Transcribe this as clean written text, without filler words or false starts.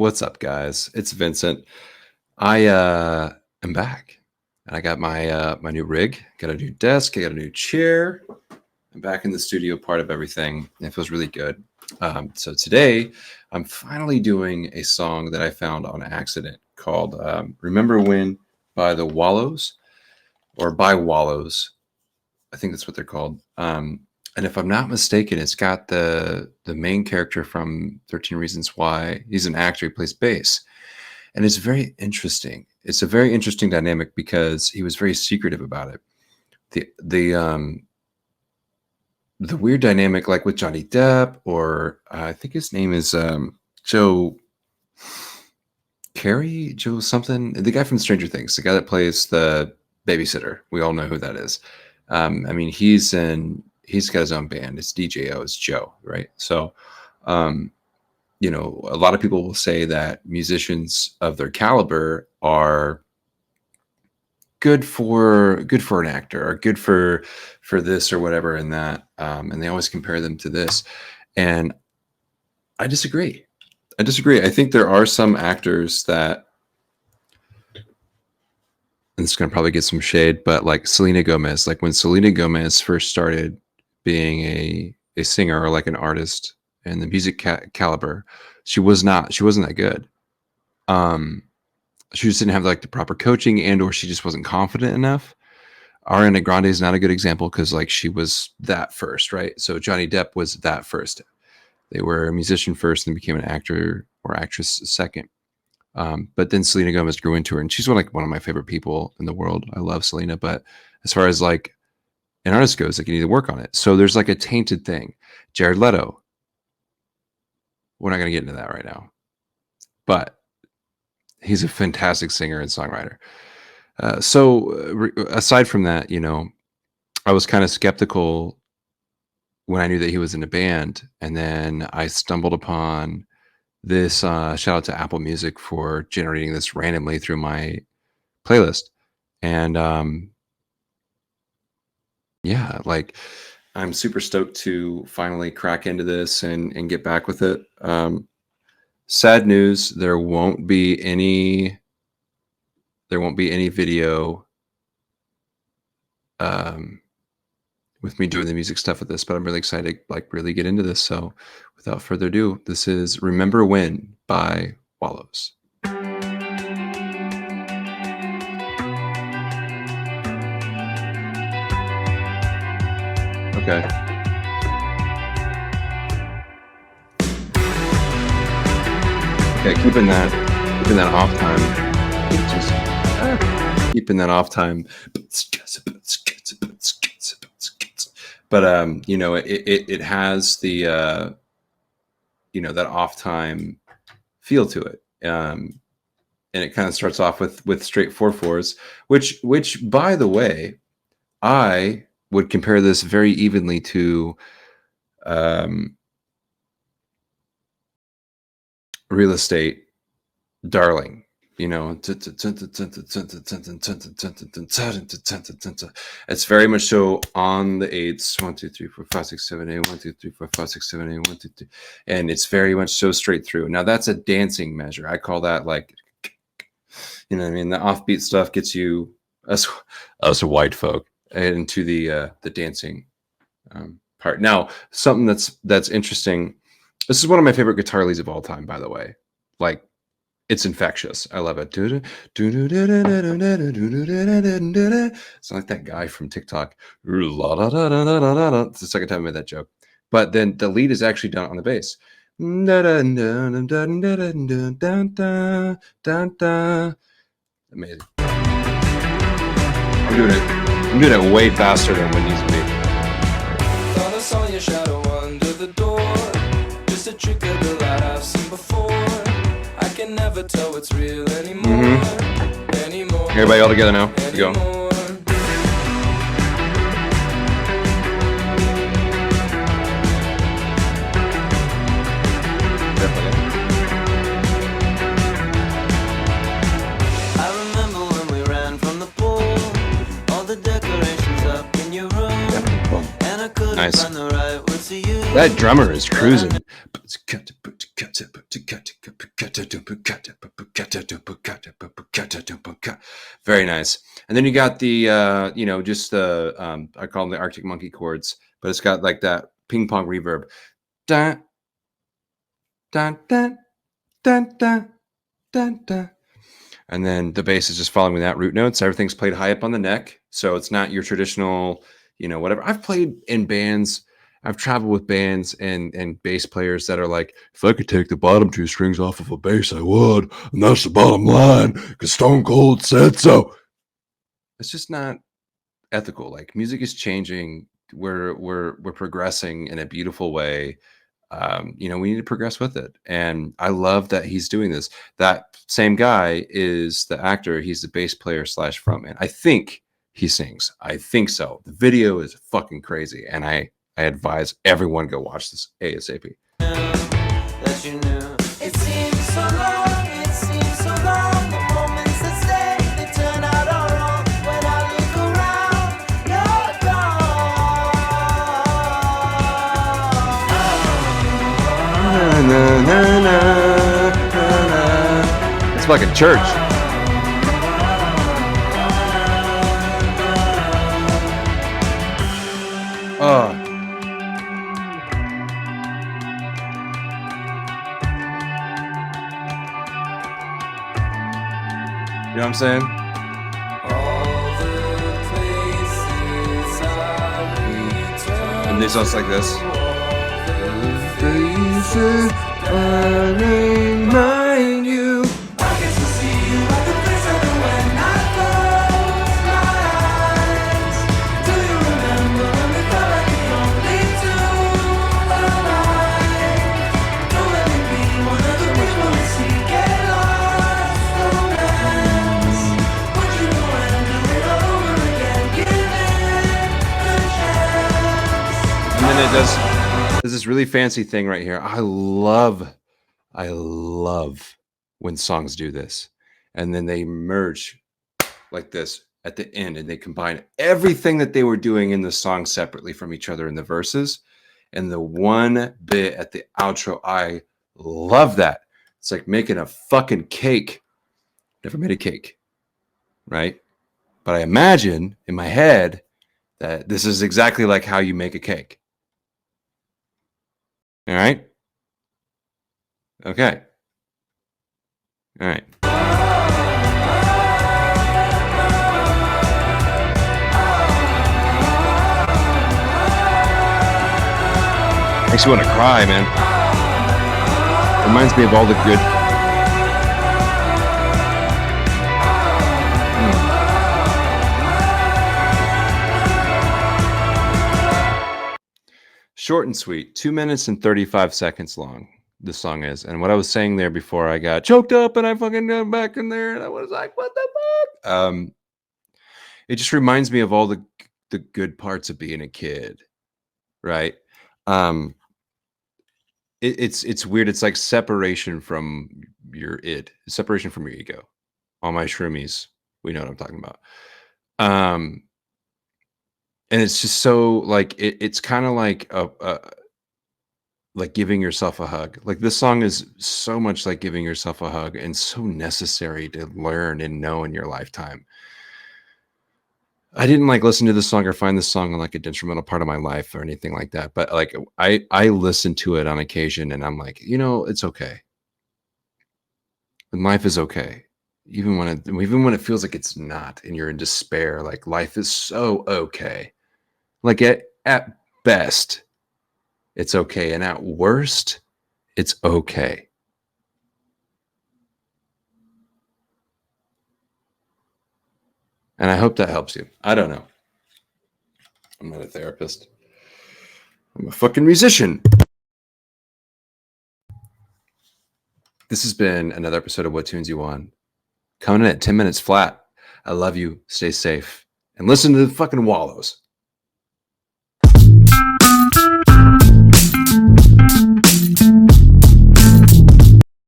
What's up, guys? It's Vincent. I am back, and I got my new rig, got a new desk, I got a new chair. I'm back in the studio part of everything. And it feels really good. So today, I'm finally doing a song that I found on accident called "Remember When" by the Wallows, or by Wallows. I think that's what they're called. And if I'm not mistaken, it's got the main character from 13 Reasons Why. He's an actor, he plays bass. And it's very interesting. It's a very interesting dynamic because he was very secretive about it. The weird dynamic, like with Johnny Depp, or I think his name is Joe Joe something, the guy from Stranger Things, the guy that plays the babysitter. We all know who that is. I mean, he's got his own band. It's DJO. It's Joe, right? So, you know, a lot of people will say that musicians of their caliber are good for an actor, or good for this or whatever and that, and they always compare them to this. And I disagree. I think there are some actors that, and it's going to probably get some shade, but like Selena Gomez, like when Selena Gomez first started being a singer, or like an artist in the music caliber, she wasn't that good. She just didn't have like the proper coaching, and or she just wasn't confident enough. Ariana Grande is not a good example because like she was that first, right? So Johnny Depp was that first. They were a musician first and became an actor or actress second. But then Selena Gomez grew into her, and she's one of my favorite people in the world. I love Selena, but as far as like an artist goes, like you need to work on it. So there's like a tainted thing. Jared Leto. We're not going to get into that right now, but he's a fantastic singer and songwriter. Aside from that, you know, I was kind of skeptical when I knew that he was in a band, and then I stumbled upon this. Shout out to Apple Music for generating this randomly through my playlist, and yeah, like I'm super stoked to finally crack into this and get back with it. Sad news, there won't be any video with me doing the music stuff with this, but I'm really excited to like really get into this. So without further ado, this is Remember When by Wallows. Okay. Okay, keeping that off time. Keeping that off time. But you know, it has the you know, that off time feel to it. And it kind of starts off with straight 4/4s, which by the way, I would compare this very evenly to Real Estate, Darling. You know, it's very much so on the eights. 1, 2, 3, 4, 5, 6, 7, 8. 1, 2, 3, 4, 5, 6, 7, 8. 1, 2, 3, and it's very much so straight through. Now that's a dancing measure. I call that like, you know what I mean? The offbeat stuff gets you us white folk into the dancing part. Now, something that's interesting. This is one of my favorite guitar leads of all time, by the way. Like, it's infectious. I love it. It's like that guy from TikTok. It's the second time I made that joke. But then the lead is actually done on the bass. Amazing. I'm doing it way faster than what it needs to be. Thought I saw your shadow under the door. Just a trick of the light I've seen before. I can never tell what's real anymore. Anymore. Everybody all together now. Here we go. I remember when we ran from the pool. All the decorations up in your room. And I couldn't Nice. find the right words to use. That drummer is cruising. Very nice. And then you got the just the I call them the Arctic Monkey chords, but it's got like that ping pong reverb. Dun dun dun dun dun dun dun. And then the bass is just following that root notes. Everything's played high up on the neck, so it's not your traditional, whatever. I've played in bands. I've traveled with bands and bass players that are like, if I could take the bottom two strings off of a bass, I would, and that's the bottom line, because Stone Cold said so. It's just not ethical. Like, music is changing. We're progressing in a beautiful way. We need to progress with it. And I love that he's doing this. That same guy is the actor. He's the bass player / frontman. I think he sings. I think so. The video is fucking crazy. And I advise everyone go watch this ASAP. That you knew. It seems so long, it seems so long. The moments that stay, they turn out all wrong. When I look around, you're gone. It's fucking church. Oh. You know what I'm saying? And this sounds like this. Remind you. I guess to see you at the place I do when I close my eyes. Do you remember when we felt like the only two alive? Don't let me be one of the people we see get lost romance. Would you go and do it all over again? Give it a chance. And then it does. There's this really fancy thing right here. I love when songs do this. And then they merge like this at the end, and they combine everything that they were doing in the song separately from each other in the verses. And the one bit at the outro, I love that. It's like making a fucking cake. Never made a cake, right? But I imagine in my head that this is exactly like how you make a cake. All right. Okay. All right. Makes you want to cry, man. Reminds me of all the good. Short and sweet, 2 minutes and 35 seconds long. This song is. And what I was saying there before I got choked up and I fucking got back in there and I was like, what the fuck? It just reminds me of all the good parts of being a kid, right? It's weird. It's like separation from your separation from your ego. All my shroomies, we know what I'm talking about. And it's just so like it's kind of like like giving yourself a hug. Like, this song is so much like giving yourself a hug, and so necessary to learn and know in your lifetime. I didn't like listen to this song or find this song on like a detrimental part of my life or anything like that. But like I listen to it on occasion and I'm like, it's okay. And life is okay. Even when it feels like it's not and you're in despair, like, life is so okay. Like, at best, it's okay. And at worst, it's okay. And I hope that helps you. I don't know. I'm not a therapist. I'm a fucking musician. This has been another episode of What Tunes You Want. Coming in at 10 minutes flat. I love you. Stay safe. And listen to the fucking Wallows.